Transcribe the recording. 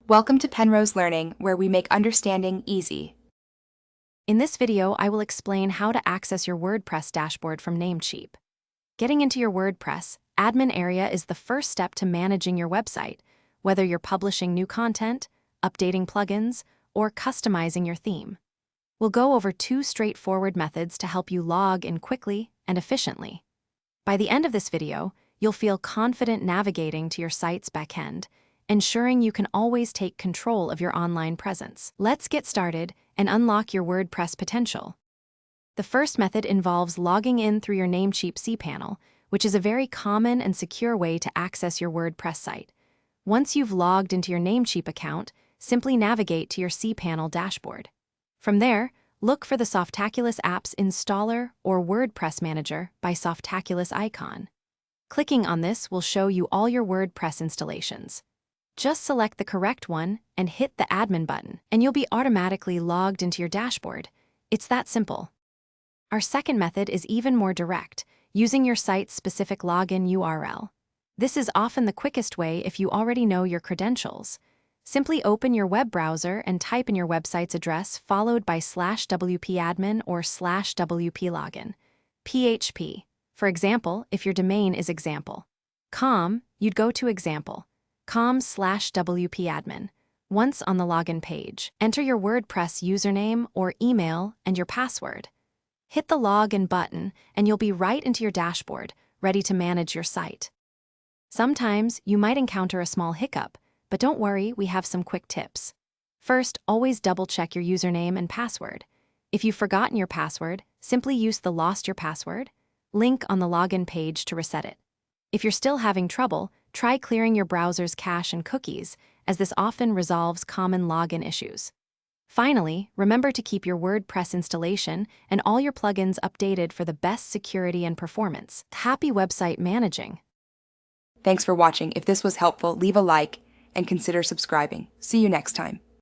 Welcome to Penrose Learning, where we make understanding easy. In this video, I will explain how to access your WordPress dashboard from Namecheap. Getting into your WordPress admin area is the first step to managing your website, whether you're publishing new content, updating plugins, or customizing your theme. We'll go over two straightforward methods to help you log in quickly and efficiently. By the end of this video, you'll feel confident navigating to your site's backend, ensuring you can always take control of your online presence. Let's get started and unlock your WordPress potential. The first method involves logging in through your Namecheap cPanel, which is a very common and secure way to access your WordPress site. Once you've logged into your Namecheap account, simply navigate to your cPanel dashboard. From there, look for the Softaculous Apps Installer or WordPress Manager by Softaculous icon. Clicking on this will show you all your WordPress installations. Just select the correct one and hit the admin button, and you'll be automatically logged into your dashboard. It's that simple. Our second method is even more direct, using your site's specific login URL. This is often the quickest way if you already know your credentials. Simply open your web browser and type in your website's address followed by /wp-admin or /wp-login. PHP. For example, if your domain is example.com, you'd go to example.com/wp-admin. Once on the login page, enter your WordPress username or email and your password. Hit the login button and you'll be right into your dashboard, ready to manage your site. Sometimes you might encounter a small hiccup, but don't worry, we have some quick tips. First, always double-check your username and password. If you've forgotten your password, simply use the Lost Your Password link on the login page to reset it. If you're still having trouble, try clearing your browser's cache and cookies, as this often resolves common login issues. Finally, remember to keep your WordPress installation and all your plugins updated for the best security and performance. Happy website managing! Thanks for watching. If this was helpful, leave a like and consider subscribing. See you next time.